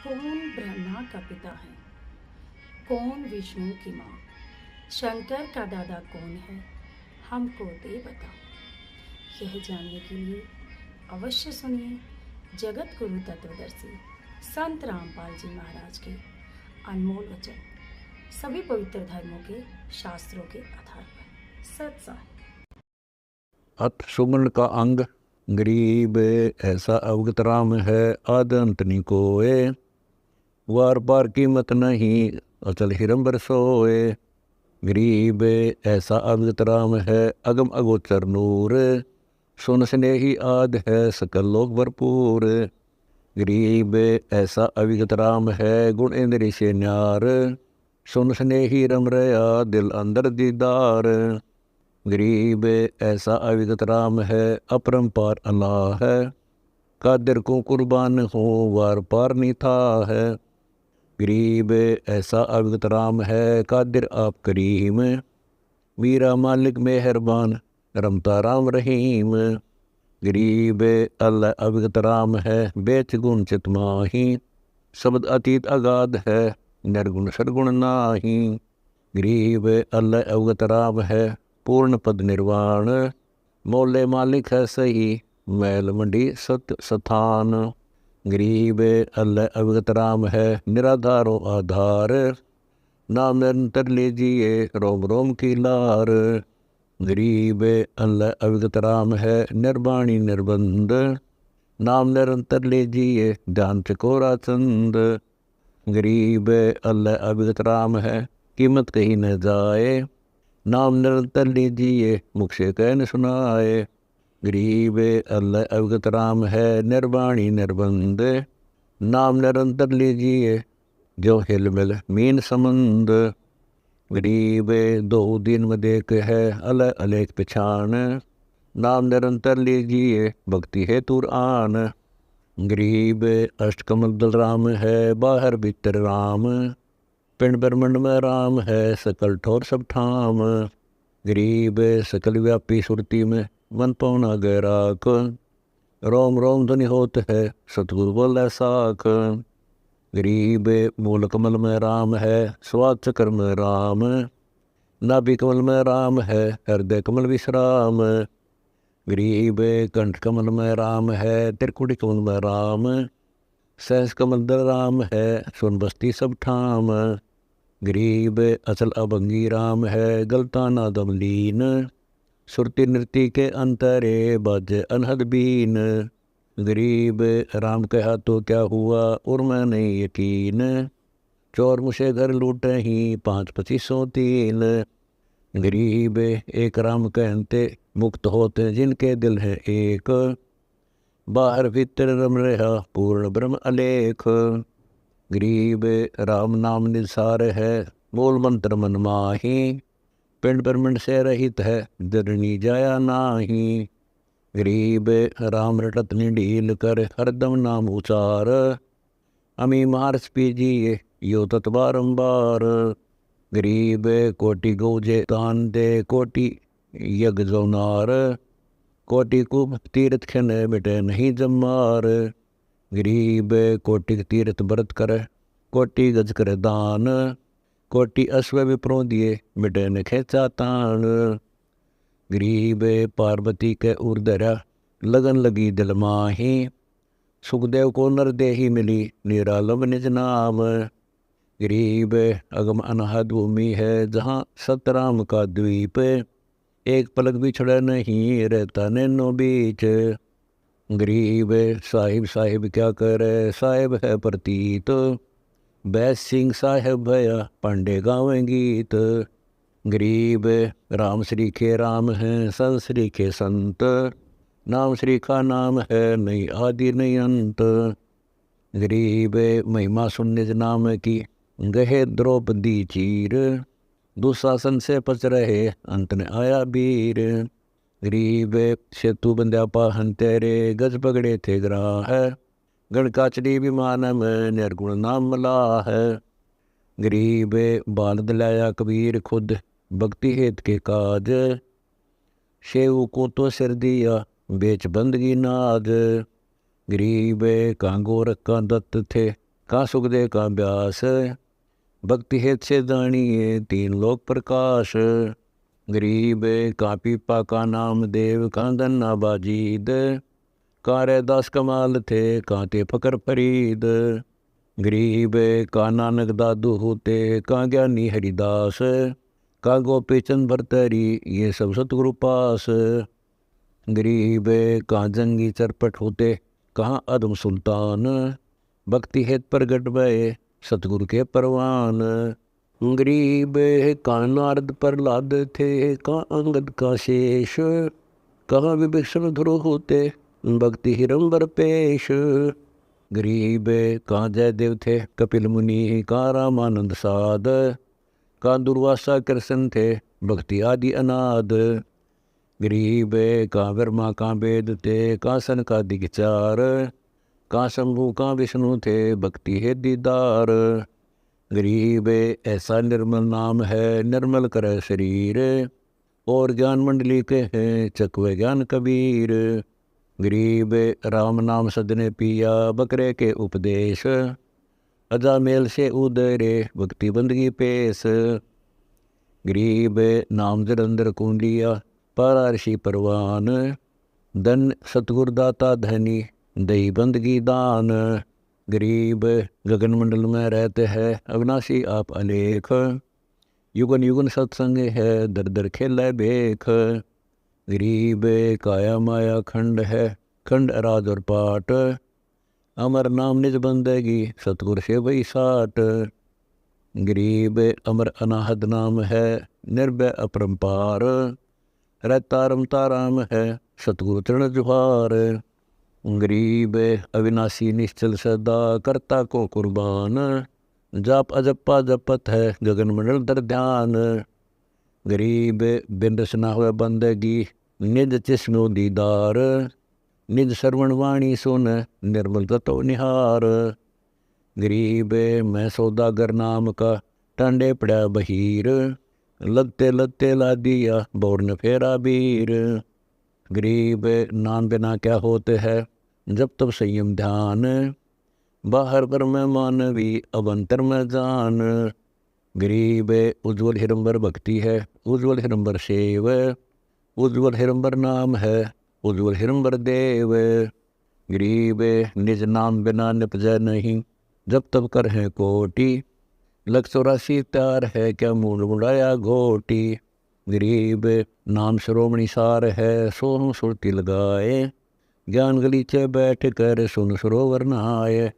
कौन ब्रह्मा का पिता है? कौन विष्णु की माँ? शंकर का दादा कौन है? हमको दे बता। यह जानने के लिए अवश्य सुनिए जगत गुरु तत्वदर्शी संत रामपाल जी महाराज के अनमोल वचन, सभी पवित्र धर्मों के शास्त्रों के आधार पर सत्साह। अथ सुमन का अंग गरीब ऐसा अवगत राम है आद अंत निकोए, वार पार कीमत नहीं अचल हिरंबर सोए। गरीब ऐसा अवगत राम है अगम अगोचर नूर, सुन स्नेही आद है सकल लोक भरपूर। गरीब ऐसा अविगत राम है गुण इंद्रिय से न्यार, सुन स्नेही रम रया दिल अंदर दीदार। गरीब ऐसा अविगत राम है अपरंपार अल्लाह है, कादिर को कुर्बान हो वार पार नहीं था है। गरीब ऐसा अविगत राम है कादिर आप करीम, मीरा मालिक मेहरबान रमता राम रहीम। गरीब अल्लाह अविगत राम है बेच गुण चित माही, शब्द अतीत अगाध है निर्गुण सरगुण नाही। गरीब अल्लाह अवगत राम है पूर्ण पद निर्वाण, मोले मालिक है सही मैल मंडी सत्य स्थान। गरीब अल्लाह अवगत राम है निराधारो आधार, नाम निरंतर लीजिए रोम रोम की लार। गरीब अल्लाह अवगत राम है निर्वाणी निर्बंध, नाम निरंतर लीजिए ध्यान चकोरा चंद। गरीब अल्लाह अवगत राम है कीमत कहीं न जाए, नाम निरंतर लीजिए मुख से कह न सुनाए। गरीब अल्लाह अवगत राम है निर्वाणी निर्बंध, नाम निरंतर लीजिए जो हिल मिल मीन समंद। गरीब दो दिन में देख है अलग अलेख पछान, नाम निरंतर लीजिए भक्ति है तुर आन। गरीब अष्टकमल दल राम है बाहर भीतर राम, पिंड ब्रह्मंड में राम है सकल ठोर सब ठाम। गरीब सकल व्यापी सुरती में मन पौना गैराक, रोम रोम ध्वनि होत है सतगुरु बोले साख। गरीब मूल कमल में राम है स्वाद चक्र में राम, नाभि कमल में राम है हृदय कमल विश्राम। गरीब कंठ कमल में राम है त्रिकुटी कमल में राम, सहस कमल दल राम है सुन बस्ती सब ठाम। गरीब अचल अभंगी राम है गलता ना दमलीन, सुरती नृति के अंतरे बाजे अनहद बीन। गरीब राम कहा तो क्या हुआ और मैं नहीं यकीन, चोर मुझे घर लूटे ही 5-25-3। गरीब एक राम कहते मुक्त होते जिनके दिल है एक, बाहर भीतर रम रहा पूर्ण ब्रह्म अलेख। गरीब राम नाम निसार है मूल मंत्र मन माही, पिंड ब्रह्मंड से रहित है दरणी जाया नाही। गरीब राम रटत निढील कर हरदम नाम उचार, अमी मारस पीजिए यो तत् बारंबार। गरीब कोटि गौजे तान दे कोटि यज्ञ जोनार, कोटि कुब तीर्थ खन बेटे नहीं जमार। गरीब कोटि तीर्थ व्रत कर कोटि गज कर दान, कोटि अश्व विप्रों दिए बेटे न खेचा तान। गरीब पार्वती के उर्दरा लगन लगी दिल माही, सुखदेव को नर देही मिली निरालम निज नाम। गरीब अगम अनहद भूमि है जहाँ सतराम का द्वीप, एक पलक भी छड़ा नहीं रहता नैनो बीच। गरीब साहिब साहिब क्या करे साहिब है प्रतीत, बैस सिंह साहेब भया पांडे गावें गीत। गरीब राम श्री के राम हैं संत श्री के संत, नाम श्री का नाम है नहीं आदि नहीं अंत। गरीब महिमा सुनने नाम की गहे द्रौपदी चीर, दुशासन से पच रहे अंत ने आया वीर। गरीब सेतु बंध्या पाहन तेरे गज पगड़े थे ग्राह, गणकाचरी विमान में निर्गुण नाम मला है। गरीब बाल दिलाया कबीर खुद भक्ति हेत के काज, शेव को तो सिर दिया बेच बंदगी नाज। गरीब कांगो रक्का दत्त थे का सुख दे का ब्यास, भक्ति हेत से दानिए तीन लोक प्रकाश। गरीब का पीपा का नाम देव, का धन्ना बाजीद, का रैदास कमाल थे कांते फकर फरीद। गरीब का नानक दादू होते, का ज्ञानी हरिदास, का गोपी चंद भरतरी ये सब सतगुरु पास। गरीब का जंगी चरपट होते, कहाँ अदम सुल्तान, भक्ति हेत प्रगट भये सतगुरु के परवान। गरीब का नारद प्रहलाद थे, का अंगद का शेष, कहाँ विभीषण ध्रुव होते भक्ति हिरंबर पेश। गरीब का जयदेव थे कपिल मुनि, का रामानंद साध, का दुर्वासा कृष्ण थे भक्ति आदि अनाद। गरीब का वर्मा का वेद थे, का सनकादिक चार, का शंभु का विष्णु थे भक्ति है दीदार। गरीब ऐसा निर्मल नाम है, निर्मल करे शरीर, और ज्ञान मंडली के हैं चकवे ज्ञान कबीर। गरीब राम नाम सदने पिया, बकरे के उपदेश, अजा मेल से उदरे भक्ति बंदगी पेश। गरीब नाम जलंधर कुंडिया, पारा ऋषि परवान, धन सतगुर दाता धनी दही बंदगी दान। गरीब गगन मंडल में रहते हैं अविनाशी आप अलेख, युगन युगन सत्संग है दर दर खेल बेख। गरीब काया माया खंड है, खंड राज और पाट, अमर नाम निज बंदगी सतगुर से वही साट। गरीब अमर अनाहद नाम है, निर्भय अपरंपार, रहता रमता राम है सतगुरु चरण जुहार। गरीब अविनाशी निश्चल सदा, करता को कुर्बान, जाप अजप्पा जपत है गगन मंडल दर ध्यान। गरीब बिन रसना हुए बंदगी, निज चिस्नो दीदार, निज श्रवण वाणी सुन निर्मल तत्व निहार। गरीब मैं सौदागर नाम का, टांडे पड़ा बहीर, लगते लगते ला दिया बौर फेरा बीर। गरीब नाम बिना क्या होते हैं, जब तब संयम ध्यान, बाहर पर में मानवी अब अंतर में जान। गरीब उज्ज्वल हिरंबर भक्ति है, उज्ज्वल हिरंबर सेव, उज्ज्वल हिरंबर नाम है उज्ज्वल हिरंबर देव। गरीब निज नाम बिना निपजै नहीं, जब तब कर है कोटि, लख 84 त्यार है क्या मूड मुड़ाया घोटी। गरीब नाम श्रोमणी सार है, सोहम सुरती लगाए, ज्ञान गलीचे बैठ कर सुन सरोवर नहाए।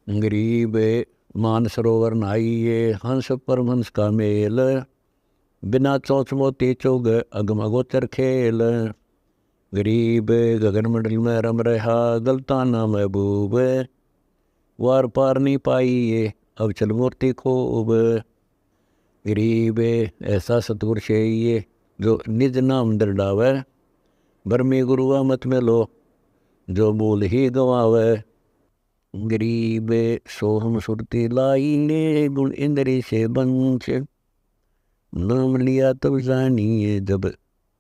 गरीब मान सरोवर नहाइए, हंस परमहंस का मेल, बिना चौच मोती चौग अगम अगोचर खेल। गरीब गगन मंडल में रम रहा, गलताना महबूब, वार पार नहीं पाइए अब चल मूर्ति खूब। गरीब ऐसा सतगुर चाहिए, जो निज नाम दरडावे, भरमी गुरुआ मत में लो जो बोल ही गवावे। गरीब सोहम सुरती लाई ने, गुण इंद्री से बंच, नाम लिया तब जानिए जब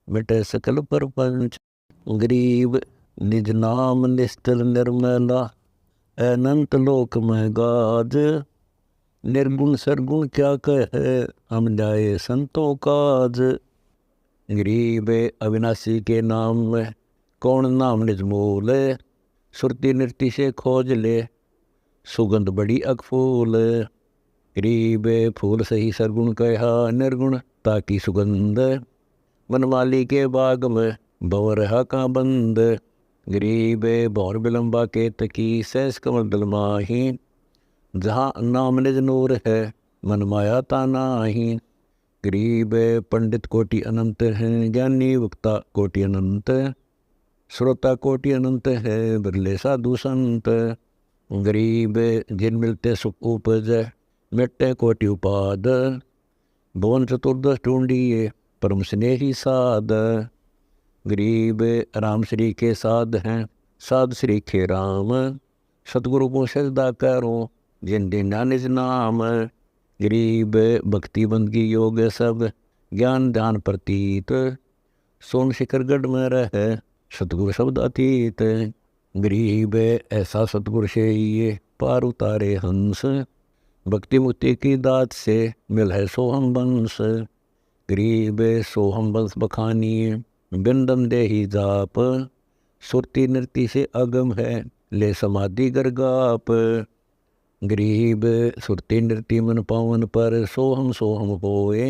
मिटे सकल परपंच। गरीब निज नाम निस्तल निर्मला, अनंत लोक में गाज, निर्गुण सरगुण क्या कहे हम जाए संतों काज। गरीब अविनाशी के नाम में कौन नाम निज मोल, सुरती नृत्य से खोज ले सुगंध बड़ी अकफूल। गरीब फूल सही सरगुण कहा, निर्गुण ताकि सुगंध, वनमाली के बाग में भंवर रहा का बंद। गरीब भौर बिलम्बा के तकी, सहस कमल दल माही, जहाँ नाम निज नूर है मन माया तानाही। गरीब पंडित कोटि अनंत हैं, ज्ञानी वक्ता कोटि अनंत, श्रोता कोटि अनंत है बिरले साधु संत। गरीब जिन मिलते सुख उपज, मिटते कोटि उपाद, भुवन चतुर्दश ढूंढिए परम स्नेही साध। गरीब राम श्री के साध हैं, साध श्री के राम, सतगुरु को सजदा करो जिन दिन निज नाम। गरीब भक्ति बंदगी योग सब, ज्ञान ध्यान प्रतीत, सोन शिखर गढ़ में रहे सतगुरु शब्द अतीत। गरीब ऐसा सतगुरु से ये, पार उतारे हंस। भक्ति मुक्ति की दात से मिल है सोहम बंस। गरीब सोहम बंस बखानी बिंदम दे ही जाप। सुरती नृति से अगम है ले समाधि गरगाप। गरीब सुरती नृति मन पावन पर सोहम सोहम होए।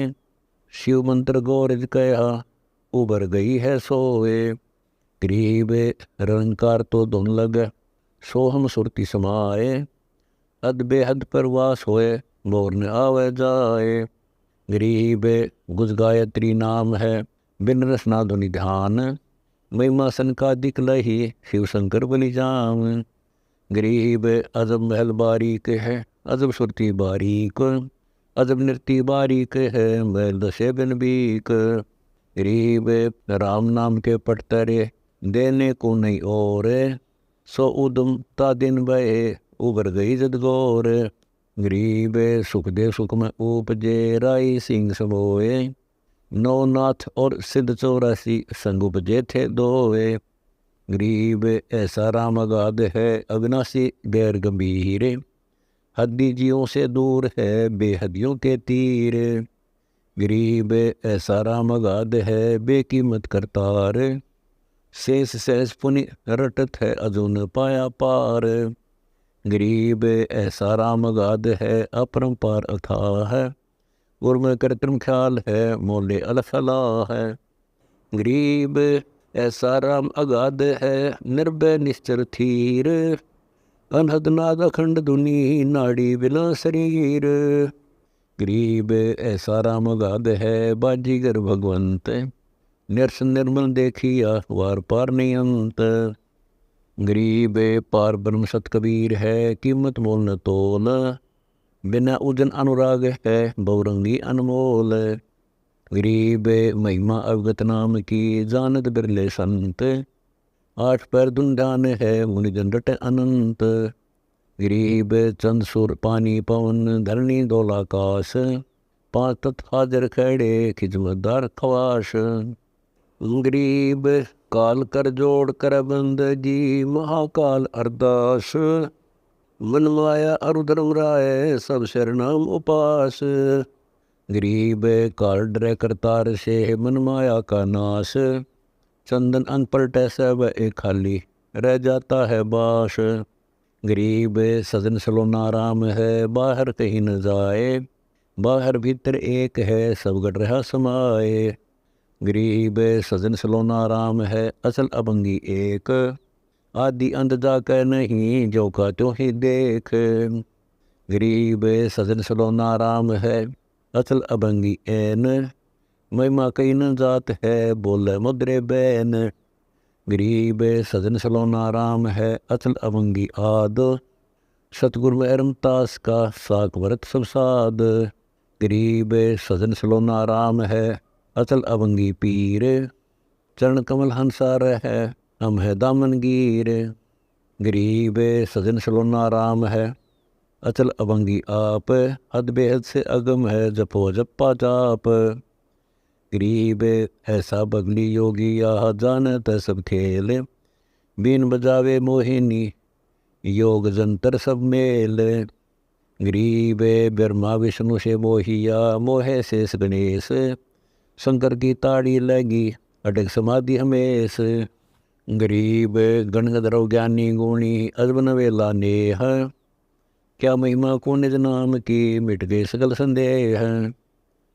शिव मंत्र गौरज कहा उबर गई है सोए। गरीब रंकार तो धुन लग सोहम सुरती समाए। अद बेहद परवास होए मोर न आवे जाए। गरीब गुज गायत्री नाम है बिन रसना धुनि ध्यान। महिमा सनकादिक लही शिव शंकर बलि जाम। गरीब अजब महल बारीक है अजब सुरती बारीक। अजब नृति बारीक है महल दशे बिन बीक। गरीब राम नाम के पटतरे देने को नहीं और। सो उदम ता दिन बहे उबर गई जदगौर। गरीब सुखदेव सुख में उपजे राई सिंह समोए। नौनाथ और सिद्ध 84 संग उपजे थे दोए। गरीब ऐसा राम अगाध है अविनाशी गैर गंभीर। हद्दी जियों से दूर है बेहदियों के तीर। गरीब ऐसा राम अगाध है बेकीमत करतार। शेष सहज पुनि रटत है अजुन पाया पार। गरीब ऐसा राम अगाध है अपरंपार अथाह है। उर्म कृत्रिम ख्याल है मोले अलफला है। गरीब ऐसा राम अगाध है निर्भय निश्चर थीर। अनहद नाद अखंड धुनि नाड़ी बिला शरीर। गरीब ऐसा राम अगाध है बाजीगर भगवंत। निरस निर्मल देखिया वार पार नहीं अंत। गरीब पार ब्रह्म सत कबीर है कीमत मोल न तोल। बिना उजन अनुराग है बहुरंगी अनमोल। गरीब महिमा अवगत नाम की जानत बिरले संत। 8 पैर दुंडान है मुनिजन रट अनंत। गरीब चंद सुर पानी पवन धरणी दौलाकाश। 5 तत्व हाजर खड़े खिजमतदार खवाश। गरीब काल कर जोड़ कर बंद जी महाकाल अरदास। मन माया अरु धर्म राय सब शरणाम उपास। गरीब काल डरे करतार से मन माया का नाश। चंदन अंग पलटे सब एक खाली रह जाता है बाश। गरीब सजन सलोना राम है बाहर कहीं न जाए। बाहर भीतर एक है सब गढ़ रहा समाए। गरीब सजन सलोना राम है असल अभंगी एक। आदि अंत जाकर नहीं जो का त्यों ही देख। गरीब सजन सलोना राम है असल अभंगी एन। महिमा कई न जात है बोले मुद्रे बैन। गरीब सजन सलोना राम है असल अभंगी आद। सतगुर में रमतास का साक व्रत सब साध। गरीब सजन सलोना राम है अचल अभंगी पीर। चरण कमल हंसार है हम है दामन गिर। गरीब सजन सलोना राम है अचल अभंगी आप। हद बेहद से अगम है जपो जप्पा जाप। गरीब ऐसा बगली योगी या जानत सब खेल। बीन बजावे मोहिनी योग जंतर सब मेल। गरीब ब्रह्मा विष्णु से मोहिया मोहे शेष गणेश। शंकर की ताड़ी लगी अटक समाधि हमेश। गरीब गणगधरव ज्ञानी गुणी अजब नवेला नेह। क्या महिमा को निज नाम की मिट गए सकल संदेह।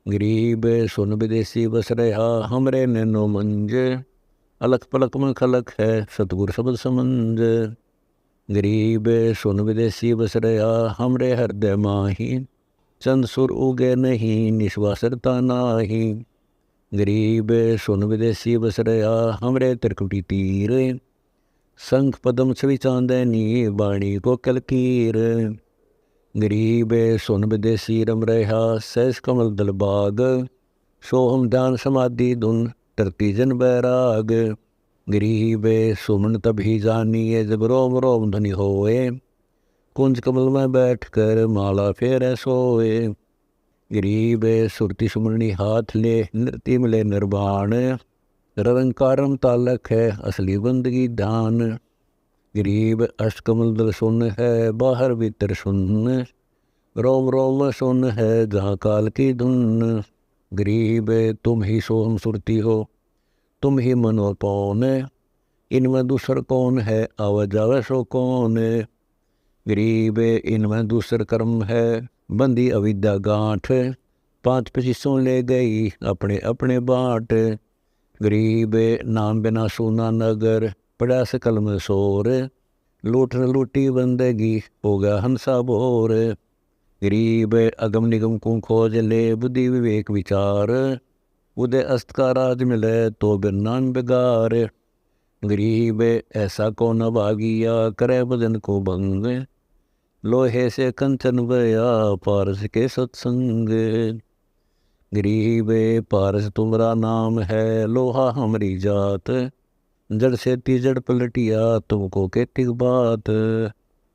गरीब सुन विदेशी बस रहा हमरे नैनो मंज। अलख पलक में खलक है सतगुर शब्द समंज। गरीब सुन विदेशी बस रहा हमरे हृदय माही। चंद सुर उगे नहीं निश्वासरता नाही। गरीब सुन विदेशी बस रहा हमरे त्रिकुटी तीर। संख पदम छवि चांदनी बाणी को कलकीर। गरीब सुन विदेशी रम रहा सहस कमल दलबाग। सोहम ध्यान समाधि धुन तरती जन बैराग। गरीब सुमन तभी जानिए जब रोम रोम ध्वनि होए। कुंज कमल में बैठ कर माला फेर सोए। गरीब सुरती सुमरणी हाथ ले नृत्य मिले निर्वाण। रंकारम तालक है असली बंदगी ध्यान। गरीब अष्टकमल दल सुन है, बाहर भीतर सुन, रोम रोम सुन है जहाँ काल की धुन। गरीब तुम ही सोहम सुरती हो, तुम ही मन और पौन, इनमें दूसर कौन है, आवा जावे सो कौन। गरीब इनमें दूसर कर्म है, बंदी अविद्या गांठ, 5 पचीसों ले गई अपने अपने बाट। गरीब नाम बिना सूना नगर, पड़ा से कलम सोर, लूट लूटी बंदगी हो गया हंसा बोर। गरीब अगम निगम को खोज ले, बुद्धि विवेक विचार, उदय अस्त का राज मिले तो बिरनान बेगार। गरीब ऐसा को न भागिया, करे बदन को भंग, लोहे से कंचन बया पारस के सत्संग। गरीब पारस तुम्हारा नाम है, लोहा हमारी जात, जड़ से तीजड़ पलटिया तुमको कहती बात।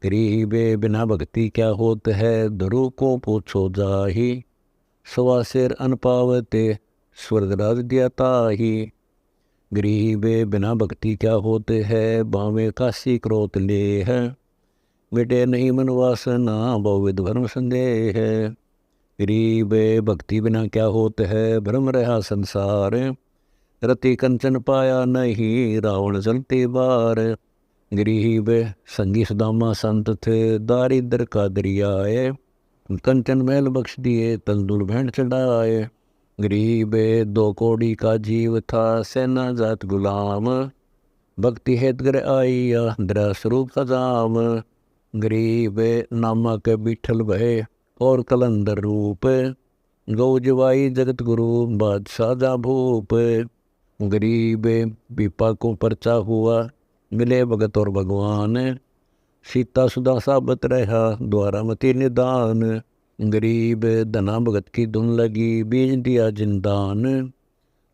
गरीब बिना भक्ति क्या होत है, ध्रुव को पूछो जाही, सवा शेर अन पावते स्वर्गराज दिया ताही। गरीब बिना भक्ति क्या होते है, बावे काशी क्रोत ले है, मिटे नहीं मन वासना बहुविध भ्रम संदेह है। गरीब भक्ति बिना क्या होते है, भ्रम रहा संसार, रति कंचन पाया नहीं, रावण चलते बार। गरीब संगी सुदामा संत थे, दारिद्र का दरियाए, कंचन महल बख्श दिए तंदुल भेंट चढ़ाए। गरीब 2 कौड़ी का जीव था, सेना जात गुलाम, भक्ति हेत घर आइया दरा स्वरूप का जाम। गरीब नामा के बिठल भय और कलंदर रूप, गौ जवाई जगत गुरु बादशाह जा भूप। गरीब विपा को परचा हुआ, मिले भगत और भगवान, सीता सुदा साबत रहा द्वारा मती निदान। गरीब धना भगत की धुन लगी, बीज दिया जिंदान,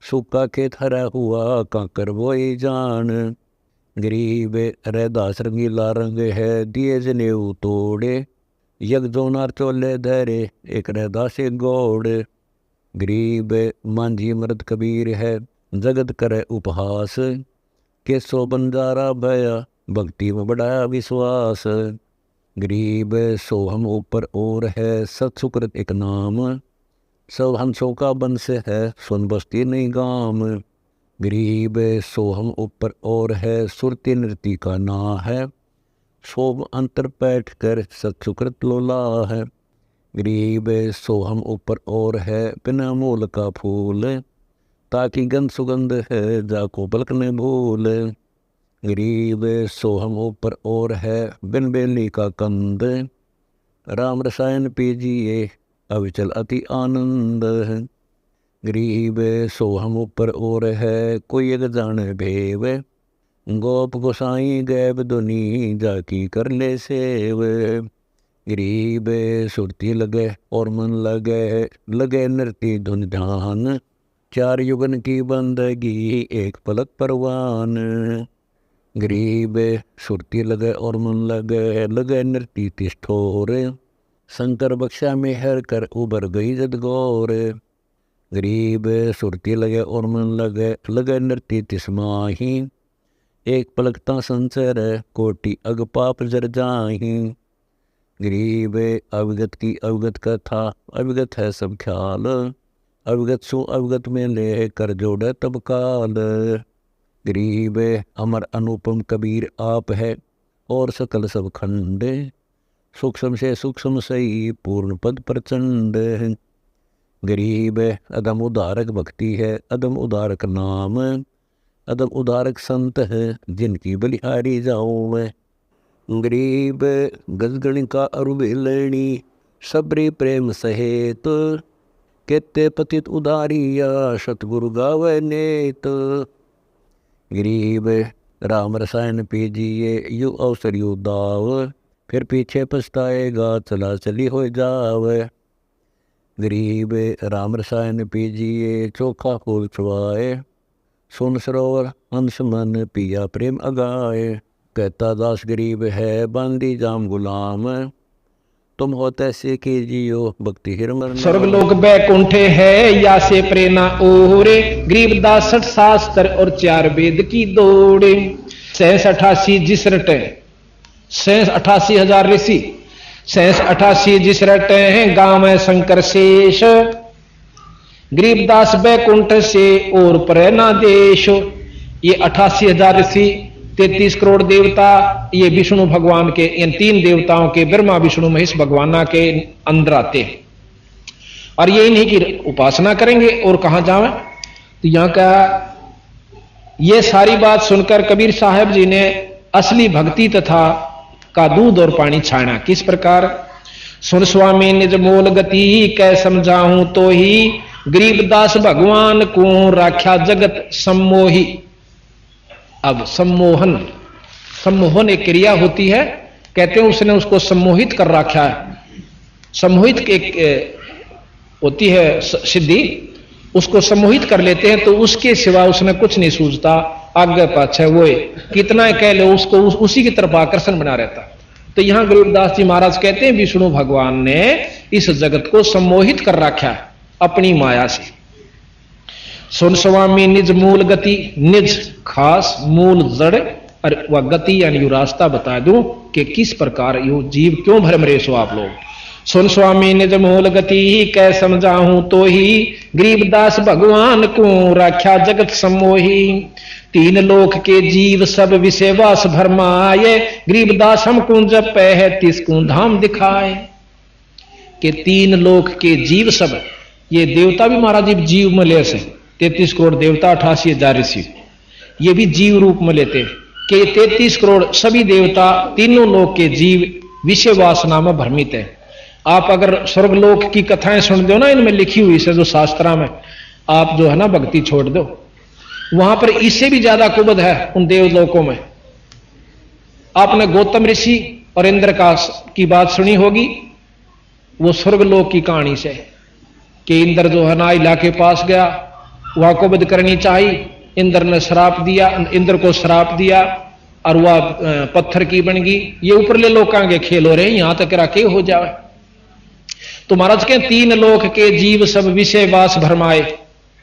सूखा खेत हरा हुआ काकर बोई जान। गरीब रहदास रंगीला रंग है, दिए जनेऊ तोड़े, यज्ञ जोनार चोले धरे एक रहदास एक गौड़। गरीब मांझी मर्द कबीर है, जगत करे उपहास, केसो बंजारा भया भक्ति में बढ़ाया विश्वास। गरीब सोहम ऊपर और है, सत्सुकृत एक नाम, सब हंसों का बंश है, सुन बस्ती नहीं गाम। गरीब सोहम ऊपर और है, सुरती नृति का ना है, शोभ अंतर बैठ कर सत्सुकृत लोला है। गरीब सोहम ऊपर और है, बिना मूल का फूल, ताकि गंध सुगंध है जाको पलक ने भूल। गरीब सोहम ऊपर और है, बिन बेली का कंद, राम रसायन पीजिए अविचल अति आनंद। गरीब सोहम ऊपर और है, कोई एक जाने भेव, गोप गोसाई गैब दुनी जाकी कर ले सेव। गरीब सुरती लगे और मन लगे, लगे नृत्य धुन ध्यान, 4 युगन की बंदगी एक पलक परवान। गरीब सुरती लगे और मन लगे, लगे नृत्य तिष्ठोर, शंकर बख्शा में हर कर उबर गई जद गौर। गरीब सुरती लगे और मन लगे, लगे नृत्य तिस्माही, एक पलकता संसर कोटि अग पाप जर जाही। गरीब अवगत की अवगत कथा, अवगत है सब ख्याल, अवगत सो अवगत में ले कर जोड़े तब काल। गरीब अमर अनुपम कबीर आप है, और सकल सब खंड, सूक्ष्म से सूक्ष्म सही पूर्ण पद प्रचंड। गरीब अदम उदारक भक्ति है, अदम उदारक नाम, अदम उदारक संत है, जिनकी बलिहारी जाऊँ मैं। गरीब गजगण का अरुबेलणी, सबरी प्रेम सहेत, कहते पतित उदारिया सतगुरु गावे नेत। गरीब राम रसायन पीजिए, यु अवसर यु दाव, फिर पीछे पछताएगा चला चली हो जावे। गरीब राम रसायन पीजिए, चोखा फूल चुवाए, सुन सरोवर अंश मन पिया प्रेम अगाए। कहता दास गरीब है, बांदी जाम गुलाम, तुम हो तैसे कीजियो भक्ति हिरमर। स्वर्गलोक बैकुंठे है, या से प्रेरणा ओरे, गरीब दास 60 शास्त्र और 4 वेद की दौड़े। सहस 88 जिस रटे, सहस 88,000 ऋषि, सहस 88 जिस रटे हैं गांव में शंकर शेष, गरीबदास बैकुंठ से और प्रेरणा देश। ये 88,000 ऋषि, 33 करोड़ देवता, ये विष्णु भगवान के, इन तीन देवताओं के, ब्रह्मा विष्णु महेश भगवान के अंदर आते हैं और ये इन्हीं की उपासना करेंगे और कहां जावे। तो यहां का ये सारी बात सुनकर कबीर साहब जी ने असली भक्ति तथा का दूध और पानी छाना। किस प्रकार? सुन स्वामी निज मोल गति कै समझाऊं तो ही, गरीबदास भगवान को राख्या जगत सम्मोही। अब सम्मोहन, सम्मोहन एक क्रिया होती है, कहते हैं उसने उसको सम्मोहित कर रखा है। सम्मोहित एक होती है सिद्धि, उसको सम्मोहित कर लेते हैं तो उसके सिवा उसने कुछ नहीं सूझता, आगे पाछे वो कितना कह लो उसको उसी की तरफ आकर्षण बना रहता। तो यहां गरीबदास जी महाराज कहते हैं विष्णु भगवान ने इस जगत को सम्मोहित कर रखा है अपनी माया से। सुन स्वामी निज मूल गति, निज खास मूल जड़ और वह गति यानी रास्ता बता दूं कि किस प्रकार यो जीव क्यों भ्रमरे सो आप लोग। सुन स्वामी निज मूल गति कै समझाऊं तो ही, गरीबदास भगवान को राख्या जगत सम्मोही। तीन लोक के जीव सब विषय वास भरमाए, गरीबदास हमको जपै है तिसको धाम दिखाए। कि तीन लोक के जीव सब, ये देवता भी महाराज जी जीव में ले से 33 करोड़ देवता, 88,000 ऋषि, ये भी जीव रूप में लेते कि 33 करोड़ सभी देवता, तीनों लोक के जीव विषय वासना में भ्रमित है। आप अगर स्वर्गलोक की कथाएं सुन दो ना, इनमें लिखी हुई से जो शास्त्रा में, आप जो है ना भक्ति छोड़ दो, वहां पर इससे भी ज्यादा कुबद है उन देवलोकों में। आपने गौतम ऋषि और इंद्र की बात सुनी होगी, वो स्वर्गलोक की कहानी से कि इंद्र जो है ना इला के पास गया, वहां कुबद करनी चाहिए, इंद्र ने श्राप दिया, इंद्र को श्राप दिया और वह पत्थर की बन गई। ये ऊपरले लोकां के खेल हो रहे हैं, यहां तक रखे हो जाए। तो महाराज के तीन लोक के जीव सब विषय वास भरमाए,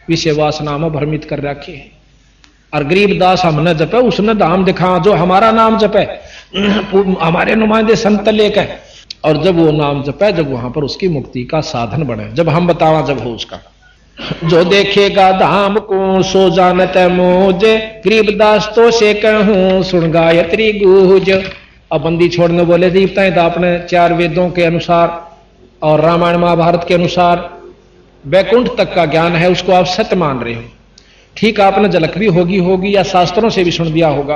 विषय वास नाम भ्रमित कर रखे। और गरीबदास हमने जपे उसने धाम दिखा, जो हमारा नाम जपे हमारे नुमाइंदे संत लेके, और जब वो नाम जपे, जब वहां पर उसकी मुक्ति का साधन बने, जब हम बतावा जब हो उसका। जो देखेगा धाम को सो जानत मोज, गरीबदास तो से कहूं सुन गायत्री गूंज। अब बंदी छोड़ने बोले देवताएं तो आपने 4 वेदों के अनुसार और रामायण महाभारत के अनुसार वैकुंठ तक का ज्ञान है, उसको आप सत्य मान रहे हो। ठीक आपने झलक भी होगी या शास्त्रों से भी सुन दिया होगा,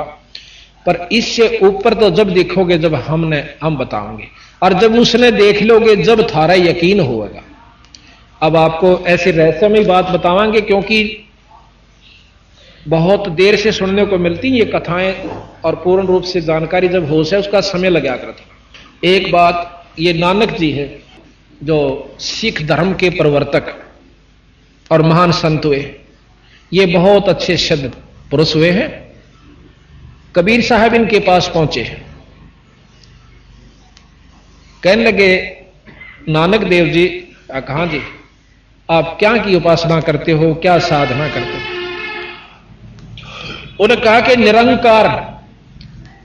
पर इससे ऊपर तो जब देखोगे, जब हम बताओगे, और जब उसने देख लोगे, जब थारा यकीन होगा। अब आपको ऐसे रहस्यमय बात बतावांगे, क्योंकि बहुत देर से सुनने को मिलती ये कथाएं, और पूर्ण रूप से जानकारी जब हो से उसका समय लगा करता। एक बात, ये नानक जी है जो सिख धर्म के प्रवर्तक और महान संत हुए, ये बहुत अच्छे शब्द पुरुष हुए हैं। कबीर साहब इनके पास पहुंचे, कहने लगे नानक देव जी, कहां जी आप क्या की उपासना करते हो, क्या साधना करते हो? उन्होंने कहा कि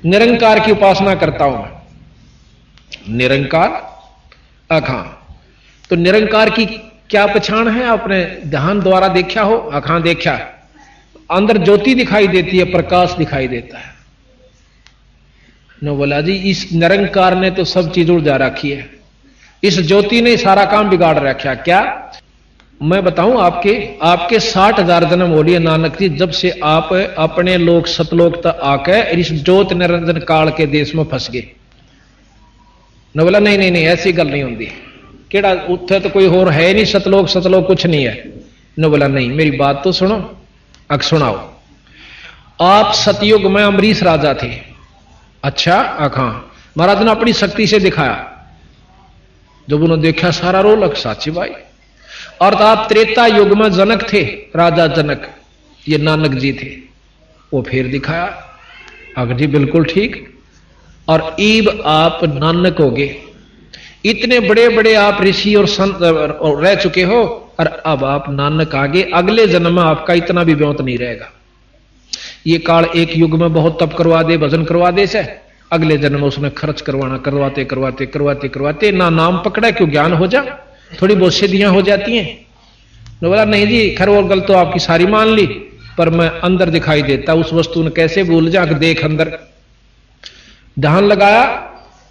निरंकार की उपासना करता हूं मैं। निरंकार अखां, तो निरंकार की क्या पहचान है? आपने ध्यान द्वारा देखा हो? अखां देखा, अंदर ज्योति दिखाई देती है, प्रकाश दिखाई देता है। न बोला जी इस निरंकार ने तो सब चीज उड़ जा रखी है, इस ज्योति ने सारा काम बिगाड़ रखा। क्या मैं बताऊं? आपके 60,000 जन्म हो लिए नानक जी, जब से आप अपने लोक सतलोक तक आके इस ज्योत निरंजन काल के देश में फंस गए। न बोला नहीं ऐसी गल नहीं होती, केड़ा उत्थे तो कोई और है नहीं, सतलोक कुछ नहीं है। न बोला नहीं, मेरी बात तो सुनो, अग सुनाओ। आप सतयुग में अमरीश राजा थे। अच्छा, हाँ, महाराज ने अपनी शक्ति से दिखाया, जब उन्होंने देखा सारा रोल साची भाई। और आप त्रेता युग में जनक थे, राजा जनक, ये नानक जी थे, वो फिर दिखाया। अगर जी बिल्कुल ठीक, और ईब आप नानक हो गए। इतने बड़े बड़े आप ऋषि और संत रह चुके हो, और अब आप नानक आगे, अगले जन्म में आपका इतना भी ब्योत नहीं रहेगा। ये काल एक युग में बहुत तप करवा दे, भजन करवा दे से, अगले जन्म में उसने खर्च करवाना, करवाते करवाते करवाते करवाते ना नाम पकड़ा क्यों ज्ञान हो जा, थोड़ी बहुत सिद्धियां हो जाती हैं। तो बोला नहीं जी खैर और गल तो आपकी सारी मान ली, पर मैं अंदर दिखाई देता उस वस्तु ने कैसे भूल जा, देख अंदर ध्यान लगाया।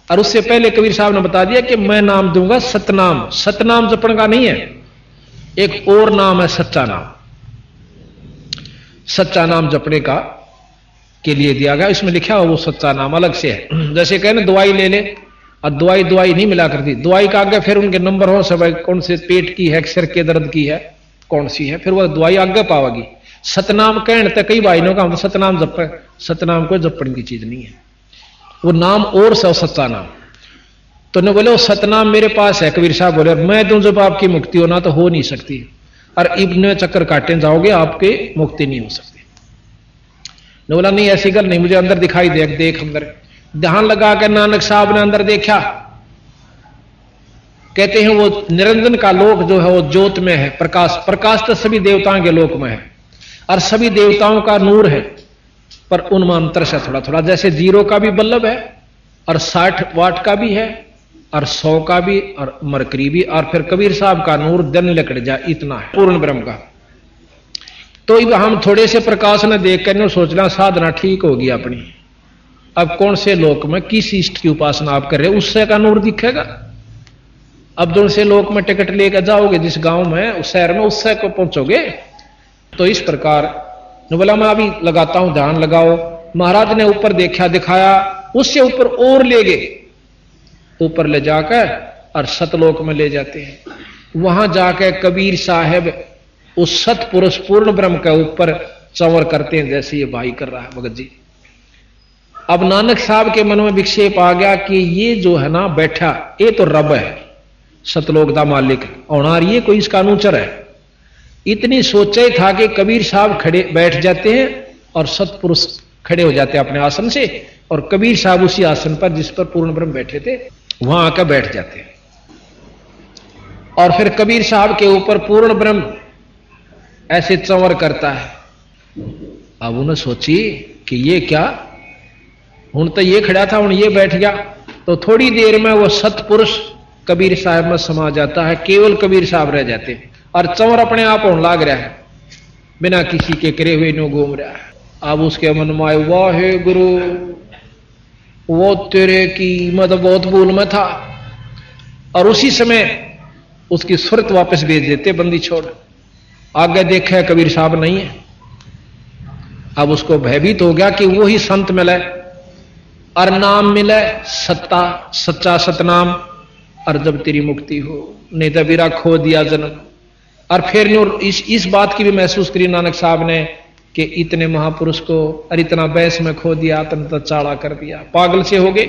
और उससे पहले कबीर साहब ने बता दिया कि मैं नाम दूंगा सतनाम। सतनाम जपण का नहीं है, एक और नाम है सच्चा नाम। सच्चा नाम जपने का के लिए दिया गया, इसमें लिखा हो वो सच्चा नाम अलग से है। जैसे कहने दवाई ले ले, और दवाई दवाई नहीं मिला करती, दवाई का आगे फिर उनके नंबर हो सब, कौन से पेट की है, सिर के दर्द की है, कौन सी है, फिर वह दवाई आगे पावेगी। सतनाम कहने तक कई भाई का हम तो सतनाम जप, सतनाम कोई जपण की चीज नहीं है, वो नाम और सच्चा नाम। तो ने बोले वो सतनाम मेरे पास है। कबीर साहब बोले मैं दूं जब आपकी मुक्ति होना तो हो नहीं सकती, और इब्ने चक्कर काटे जाओगे आपके मुक्ति नहीं हो सकती। ने बोला नहीं ऐसी गल नहीं, मुझे अंदर दिखाई दे, देख अंदर। ध्यान लगा कर नानक साहब ने अंदर देखा, कहते हैं वो निरंजन का लोक जो है वो ज्योत में है, प्रकाश। प्रकाश तो सभी देवताओं के लोक में है, और सभी देवताओं का नूर है, पर उनमें अंतर से थोड़ा थोड़ा, जैसे 0 का भी बल्लभ है, और 60 वाट का भी है, और 100 का भी, और मरकरी भी, और फिर कबीर साहब का नूर दिन लकड़ जाए इतना है पूर्ण ब्रह्म का। तो हम थोड़े से प्रकाश ने देख कर सोचना साधना ठीक होगी अपनी। अब कौन से लोक में किस इष्ट की उपासना आप कर रहे, उससे का नूर दिखेगा। अब जो से लोक में टिकट लेकर जाओगे जिस गांव में, उस शहर में, उससे को पहुंचोगे। तो इस प्रकार ने बोला मैं अभी लगाता हूं, ध्यान लगाओ। महाराज ने ऊपर देखा, दिखाया, उससे ऊपर और ले गए, ऊपर ले जाकर और सतलोक में ले जाते हैं। वहां जाकर कबीर साहब उस सतपुरुष पूर्ण ब्रह्म के ऊपर चंवर करते हैं, जैसे ये भाई कर रहा है भगत जी। अब नानक साहब के मन में विक्षेप आ गया कि ये जो है ना बैठा, ये तो रब है, सतलोक का मालिक होना, ये कोई इसका अनुचर है। इतनी सोचे था कि कबीर साहब खड़े बैठ जाते हैं और सतपुरुष खड़े हो जाते हैं अपने आसन से, और कबीर साहब उसी आसन पर जिस पर पूर्ण ब्रह्म बैठे थे वहां आकर बैठ जाते हैं। और फिर कबीर साहब के ऊपर पूर्ण ब्रह्म ऐसे चंवर करता है। अब उन्हें सोची कि ये क्या, हूं तो ये खड़ा था, हूं ये बैठ गया। तो थोड़ी देर में वो सतपुरुष कबीर साहब में समा जाता है, केवल कबीर साहब रह जाते हैं, और चंवर अपने आप होने लाग रहा है, बिना किसी के करे हुए नो घूम रहा है। अब उसके मन में आए वाहे गुरु, वो तेरे की मतलब बहुत भूल में था। और उसी समय उसकी सुरत वापस भेज देते, बंदी छोड़। आगे देखा कबीर साहब नहीं है। अब उसको भयभीत हो गया कि वो ही संत मिले और नाम मिले, सत्ता सच्चा सतनाम, और जब तेरी मुक्ति हो, नहीं तो बिरा खो दिया जन्म। और फिर इस बात की भी महसूस करी नानक साहब ने कि इतने महापुरुष को और इतना बैस में खो दिया, तो चाड़ा कर दिया, पागल से हो गए।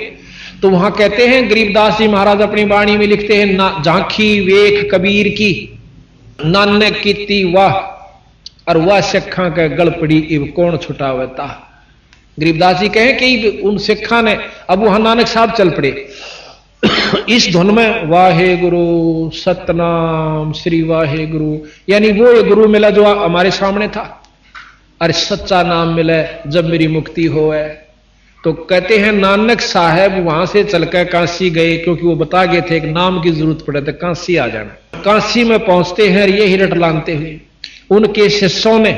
तो वहां कहते हैं गरीबदास जी महाराज अपनी वाणी में लिखते हैं, ना झांकी वेख कबीर की, नानक कीती वाह, और वह सिखा के गल पड़ी इब कौन छुटावता। गरीबदास जी कहें कि उन सिखा ने, अब वहां नानक साहब चल पड़े इस धुन में, वाहे गुरु सतनाम श्री वाहे गुरु, यानी वो ये गुरु मिला जो हमारे सामने था, अरे सच्चा नाम मिले जब मेरी मुक्ति हो है। तो कहते हैं नानक साहब वहां से चलकर काशी गए, क्योंकि वो बता गए थे एक नाम की जरूरत पड़े तो काशी आ जाना। काशी में पहुंचते हैं, ये हिरट लानते हुए उनके शिष्यों ने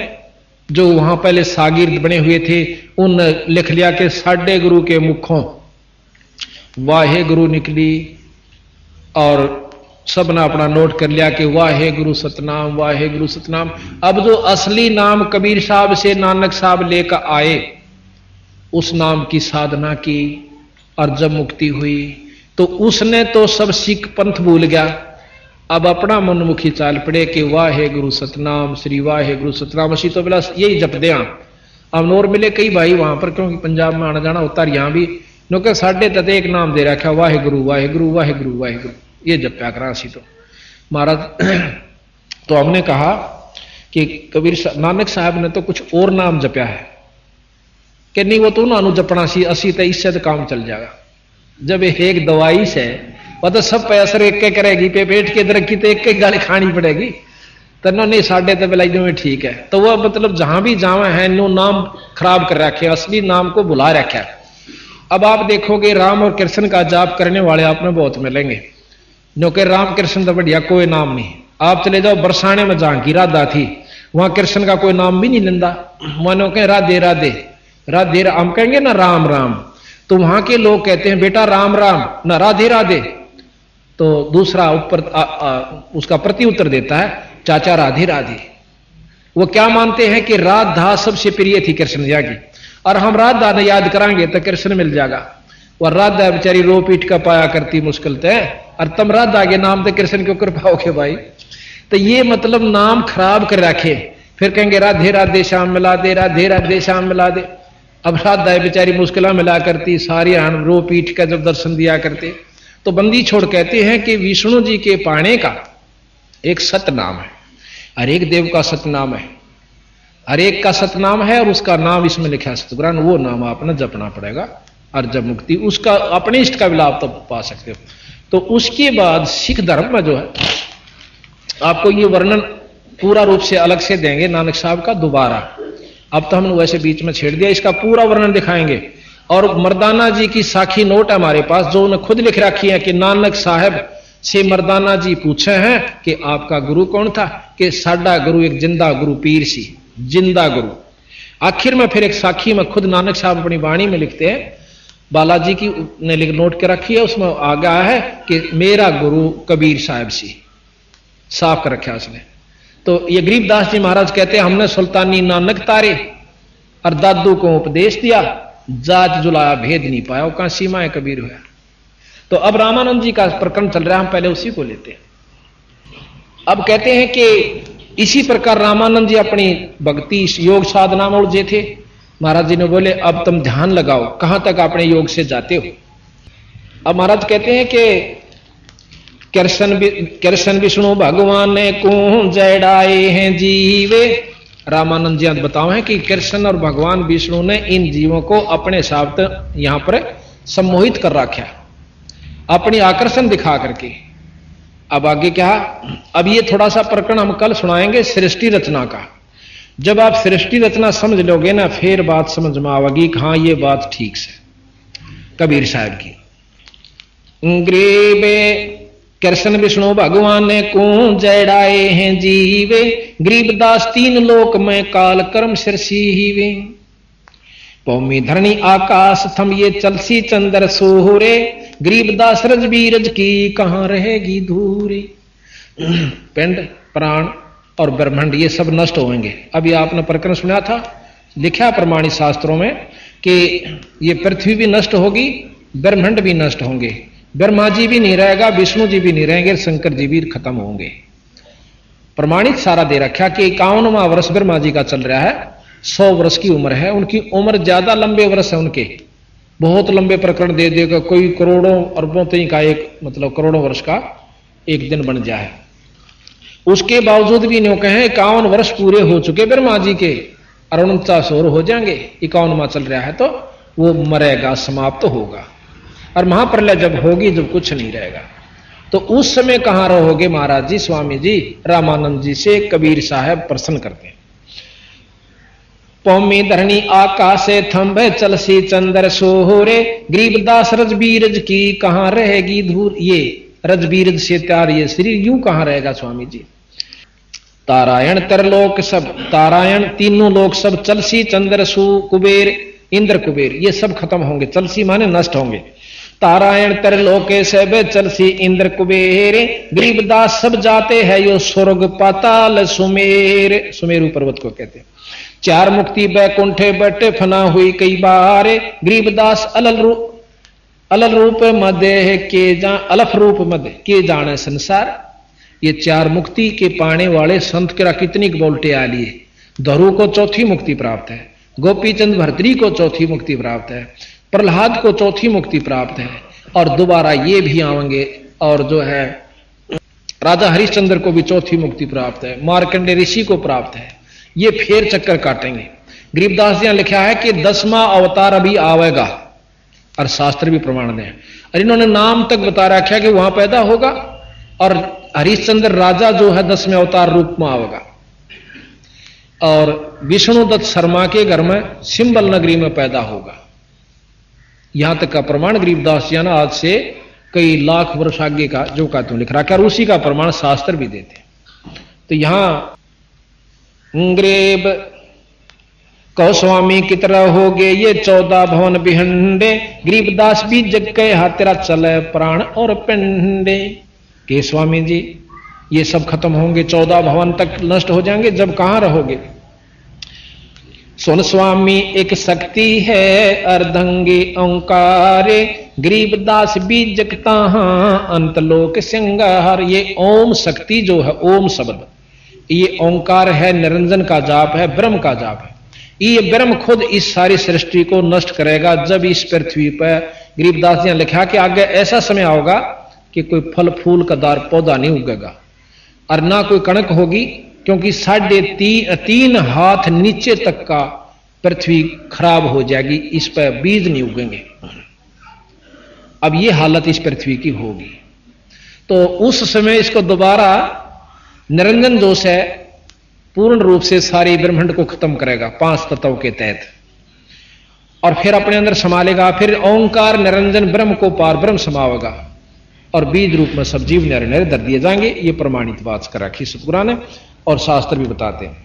जो वहां पहले सागिर्द बने हुए थे, उन लिख लिया कि साढ़े गुरु के मुखों वाहे गुरु निकली, और सबने अपना नोट कर लिया कि वाहे गुरु सतनाम, वाहे गुरु सतनाम। अब जो असली नाम कबीर साहब से नानक साहब लेकर आए, उस नाम की साधना की, और जब मुक्ति हुई तो उसने तो सब सिख पंथ भूल गया। अब अपना मनमुखी चाल पड़े कि वाहे गुरु सतनाम श्री वाहे गुरु सतनाम, असी तो बिला यही जप दे। अब नोर मिले कई भाई वहां पर, क्योंकि पंजाब में आना जाना होता, यहां भी क्योंकि साढ़े तक एक नाम दे रखा, वाहे गुरु वाहे गुरु वाहे गुरु वाहे गुरु, ये जप्या करा असी तो महाराज। तो हमने कहा कि कबीर नानक साहब ने तो कुछ और नाम जप्या है कि नहीं, वो तो उन्होंने जपना सी, असी तो इससे तो काम चल जाएगा। जब एक दवाई से वह तो सब पे असर एक के करेगी, पे पेट के दर्द की तो एक गाली खानी पड़ेगी। तो नहीं साढ़े तो बिलाई में ठीक है। तो वह मतलब जहां भी जावा है नो नाम खराब कर रखे, असली नाम को भुला रखा है। अब आप देखोगे राम और कृष्ण का जाप करने वाले आप में बहुत मिलेंगे, नो के राम कृष्ण तो बढ़िया कोई नाम नहीं। आप चले जाओ बरसाने में जहां की राधा थी, वहां कृष्ण का कोई नाम भी नहीं लेंदा, मानो कहें राधे राधे राधे, हम कहेंगे ना राम राम, तो वहां के लोग कहते हैं बेटा राम राम ना राधे राधे। तो दूसरा ऊपर उसका प्रति उत्तर देता है चाचा राधे राधे। वो क्या मानते हैं कि राधा सबसे प्रिय थी कृष्ण जी की, और हम राधा ने याद करांगे तो कृष्ण मिल जाएगा। और राधा बेचारी रो पीट का पाया करती मुश्किल है, और तुम राधा के नाम तो कृष्ण क्यों कर पाओगे भाई। तो ये मतलब नाम खराब कर रखे, फिर कहेंगे राधे राधे श्याम मिला दे, राधे राधे श्याम मिला दे। अब राधा बेचारी मुश्किला मिला करती, सारी हम रो पीट का जब दर्शन दिया करते। तो बंदी छोड़ कहते हैं कि विष्णु जी के पाने का एक सतनाम है, हर एक देव का सतनाम है, हर एक का सतनाम है, और उसका नाम इसमें लिखा है सतगुरान, वो नाम आपने जपना पड़ेगा। और जब मुक्ति उसका अपने इष्ट का भी लाभ तो पा सकते हो। तो उसके बाद सिख धर्म में जो है आपको ये वर्णन पूरा रूप से अलग से देंगे नानक साहब का दोबारा। अब तो हमने वैसे बीच में छेड़ दिया, इसका पूरा वर्णन दिखाएंगे। और मर्दाना जी की साखी नोट है हमारे पास, जो उन्होंने खुद लिख रखी है कि नानक साहब से मर्दाना जी पूछे हैं कि आपका गुरु कौन था, कि साडा गुरु एक जिंदा गुरु पीर सी, जिंदा गुरु। आखिर में फिर एक साखी में खुद नानक साहब अपनी वाणी में लिखते हैं, बालाजी की ने नोट के रखी है, उसमें आ गया है कि मेरा गुरु कबीर साहब सी, साफ कर रखा उसने। तो ये गरीबदास जी महाराज कहते हैं हमने सुल्तानी नानक तारे और दादू को उपदेश दिया, जात जुलाया भेद नहीं पाया, वो कहां सीमाएं कबीर हुआ। तो अब रामानंद जी का प्रकरण चल रहा है, हम पहले उसी को लेते हैं। अब कहते हैं कि इसी प्रकार रामानंद जी अपनी भक्ति योग साधना में उलझे थे। महाराज जी ने बोले अब तुम ध्यान लगाओ, कहां तक अपने योग से जाते हो। अब महाराज कहते हैं कि कृष्ण विष्णु भगवान ने को जड़ाए हैं जीवे। रामानंद जी बताओ है कि कृष्ण और भगवान विष्णु ने इन जीवों को अपने साथ यहां पर सम्मोहित कर रखा, अपनी आकर्षण दिखा करके। अब आगे क्या, अब ये थोड़ा सा प्रकरण हम कल सुनाएंगे सृष्टि रचना का। जब आप सृष्टि रचना समझ लोगे ना, फिर बात समझ में आवेगी कि हाँ ये बात ठीक से कबीर साहब की। ग्रीबे कृष्ण विष्णु भगवान ने को जड़ाए हैं जीवे, गरीबदास तीन लोक में काल कर्म सिरसी हीवे। भूमि धरणी आकाश थम ये चलसी चंद्र सोहरे, गरीबदास रजबीरज की कहां रहेगी धूरी। पिंड प्राण और ब्रह्मांड ये सब नष्ट होंगे। अभी आपने प्रकरण सुना था, लिखा प्रमाणित शास्त्रों में कि ये पृथ्वी भी नष्ट होगी, ब्रह्मांड भी नष्ट होंगे, ब्रह्मा जी भी नहीं रहेगा, विष्णु जी भी नहीं रहेंगे, शंकर जी भी खत्म होंगे। प्रमाणित सारा दे रखा कि 51वां वर्ष ब्रह्मा जी का चल रहा है, 100 वर्ष की उम्र है उनकी, उम्र ज्यादा लंबे वर्ष है उनके, बहुत लंबे प्रकरण दे देगा, कोई करोड़ों अरबों तक का एक मतलब करोड़ों वर्ष का एक दिन बन जाए। उसके बावजूद भी न्यों कहें 51 वर्ष पूरे हो चुके ब्रह्मा जी के, और 49 और हो जाएंगे, 51वां चल रहा है, तो वो मरेगा, समाप्त होगा। और महाप्रलय जब होगी, जब कुछ नहीं रहेगा, तो उस समय कहां रहोगे महाराज जी, स्वामी जी रामानंद जी से कबीर साहब प्रश्न करते हैं। पौमी धरणी आकाश थंभ चलसी चंद्र सोहरे, गरीबदास रजबीरज की कहां रहेगी धूर। ये रजबीरज से त्यार ये शरीर यूं कहां रहेगा स्वामी जी। तारायण तरलोक सब, तारायण तीनों लोग सब, चलसी चंद्र सु कुबेर इंद्र कुबेर ये सब खत्म होंगे, चलसी माने नष्ट होंगे। तारायण तरलोके सब चलसी इंद्र कुबेर, गरीबदास सब जाते हैं यो स्वर्ग पाताल सुमेर। सुमेरु पर्वत को कहते हैं। चार मुक्ति बैकुंठे बटे फना हुई कई बार, गरीबदास अलल रूप मध्य के अलफ रूप मध्य के जाने संसार। ये चार मुक्ति के पाने वाले संत के कितनी बोल्टे आ लिए। धरु को चौथी मुक्ति प्राप्त है, गोपीचंद भर्तरी को चौथी मुक्ति प्राप्त है, प्रहलाद को चौथी मुक्ति प्राप्त है, और दोबारा ये भी आएंगे। और जो है राजा हरिश्चंद्र को भी चौथी मुक्ति प्राप्त है, मार्कंडे ऋषि को प्राप्त है। ये फेर चक्कर काटेंगे। गरीबदास जी ने लिखा है कि 10वां अवतार अभी आवेगा, और शास्त्र भी प्रमाण दें। और इन्होंने नाम तक बता रखा है कि वहां पैदा होगा, और हरिश्चंद्र राजा जो है 10वें अवतार रूप में आवेगा, और विष्णुदत्त शर्मा के घर में सिंबल नगरी में पैदा होगा। यहां तक का प्रमाण गरीबदास जी ने आज से कई लाख वर्ष आगे का जो का तुम लिख रहा, और उसी का प्रमाण शास्त्र भी देते हैं। तो यहां ग्रेब कहो स्वामी की तरह हो गए ये 14 भवन बिहंडे, गरीबदास भी जग के हाथ तेरा चले प्राण और पिंडे। के स्वामी जी ये सब खत्म होंगे, 14 भवन तक नष्ट हो जाएंगे, जब कहां रहोगे? सुन स्वामी एक शक्ति है अर्धंगी ओंकारे, गरीबदास भी जगता अंतलोक सिंगार। ये ओम शक्ति जो है, ओम शब्द, ये ओंकार है, निरंजन का जाप है, ब्रह्म का जाप है। ये ब्रह्म खुद इस सारी सृष्टि को नष्ट करेगा जब इस पृथ्वी पर, गरीबदास ने लिखा कि आगे ऐसा समय आओगा कि कोई फल फूल का दार पौधा नहीं उगेगा और ना कोई कणक होगी, क्योंकि 3.5 हाथ नीचे तक का पृथ्वी खराब हो जाएगी, इस पर बीज नहीं उगेंगे। अब ये हालत इस पृथ्वी की होगी, तो उस समय इसको दोबारा निरंजन जोश है पूर्ण रूप से सारे ब्रह्मांड को खत्म करेगा 5 तत्वों के तहत, और फिर अपने अंदर संभालेगा। फिर ओंकार निरंजन ब्रह्म को पार ब्रह्म समावेगा, और बीज रूप में सब जीव नरे नरे धर दिए जाएंगे। ये प्रमाणित बात कर रखी सतगुरु ने, और शास्त्र भी बताते हैं।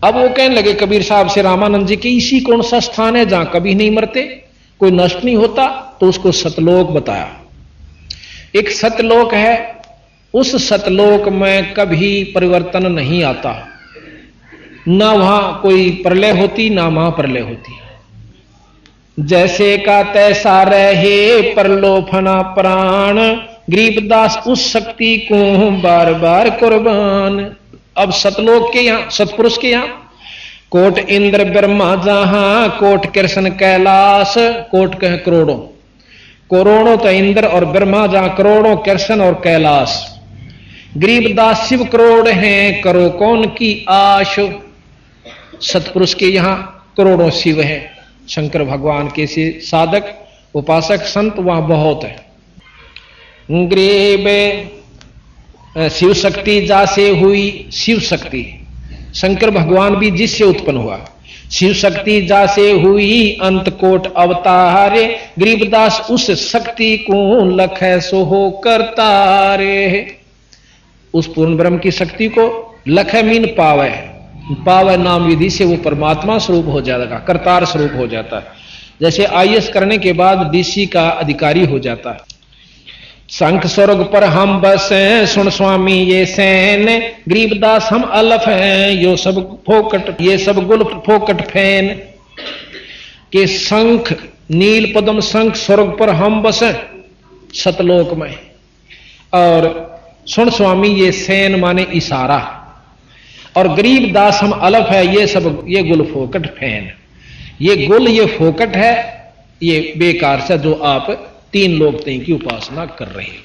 अब वो कहने लगे कबीर साहब से रामानंद जी की, इसी कौन सा स्थान है जहां कभी नहीं मरते, कोई नष्ट नहीं होता? तो उसको सतलोक बताया। एक सतलोक है, उस सतलोक में कभी परिवर्तन नहीं आता, ना वहां कोई प्रलय होती ना वहां प्रलय होती। जैसे का तैसा रहे परलोफना प्राण, गरीबदास उस शक्ति को बार बार कुर्बान। अब सतलोक के यहां, सतपुरुष के यहां कोट इंद्र ब्रह्मा जहां, कोट कृष्ण कैलाश, कोट कह करोड़ों, करोड़ों तो इंद्र और ब्रह्मा जहां, करोड़ों कृष्ण और कैलाश। गरीबदास शिव करोड़ हैं, करो कौन की आश। सतपुरुष के यहां करोड़ों शिव हैं, शंकर भगवान के से साधक उपासक संत वहां बहुत है। ग्रीब शिव शक्ति जासे हुई, शिव शक्ति शंकर भगवान भी जिससे उत्पन्न हुआ, शिव शक्ति जासे हुई अंत कोट अवतारे, गरीबदास उस शक्ति को लख सो हो करतारे। उस पूर्ण ब्रह्म की शक्ति को लख मीन पावे, पावे नाम विधि से वो परमात्मा स्वरूप हो जाएगा, करतार स्वरूप हो जाता है। जैसे आईएएस करने के बाद डीसी का अधिकारी हो जाता है। शंख स्वर्ग पर हम बस हैं, सुन स्वामी ये सैन, गरीबदास हम अलफ हैं, यो सब फोकट, ये सब गुल फोकट फैन। के शंख नील पद्म शंख स्वर्ग पर हम बस हैं सतलोक में, और सुन स्वामी ये सैन माने इशारा, और गरीबदास हम अलफ है, ये सब ये गुल फोकट फैन। ये गुल ये फोकट है, ये बेकार से जो आप 3 लोक की उपासना कर रहे हैं।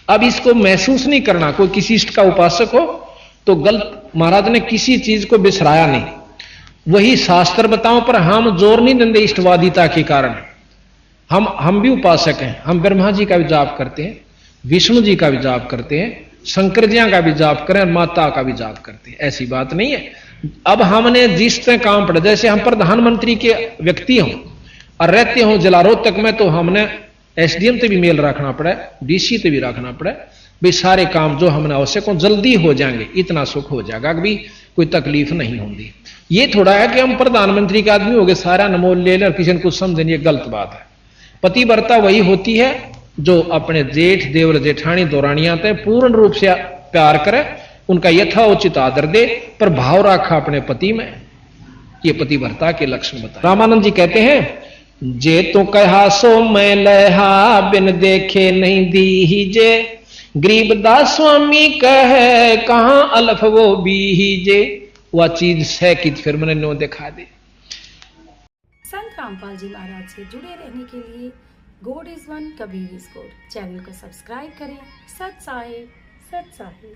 अब इसको महसूस नहीं करना, कोई किसी इष्ट का उपासक हो तो गलत, महाराज ने किसी चीज को बिसराया नहीं, वही शास्त्र बताओ, पर हम जोर नहीं देंगे इष्टवादिता के कारण। हम भी उपासक हैं, हम ब्रह्मा जी का भी जाप करते हैं, विष्णु जी का भी जाप करते हैं, शंकर जी का भी जाप करें, और माता का भी जाप करते हैं, ऐसी बात नहीं है। अब हमने जिस तरह काम पड़ा, जैसे हम प्रधानमंत्री के व्यक्ति हों और रहते हों जिला रोहतक में, तो हमने एसडीएम से भी मेल रखना पड़ा, डीसी से भी रखना पड़ा, भाई सारे काम जो हमने आवश्यक हो जल्दी हो जाएंगे, इतना सुख हो जाएगा कि भी कोई तकलीफ नहीं होगी। ये थोड़ा है कि हम प्रधानमंत्री के आदमी हो गए, सारा नमोल ले लें और किसी ने कुछ समझे, ये गलत बात है। पतिव्रता वही होती है जो अपने जेठ देवर जेठानी दौरानियां तय पूर्ण रूप से प्यार करे, उनका यथाउचित आदर दे, पर भाव रखा अपने पति में। ये पतिव्रता के लक्षण बता। रामानंद जी कहते हैं, जे तो कहा सो मैं लहा, बिन देखे नहीं दीजे, गरीबदास स्वामी कहे कहां अलफ वो बीजे। वह चीज है कि फिर मैंने नो दिखा दे। संत रामपाल जी महाराज से जुड़े रहने के लिए God is one Kabir is good channel को सब्सक्राइब करें। सत साहिब सत साहिब।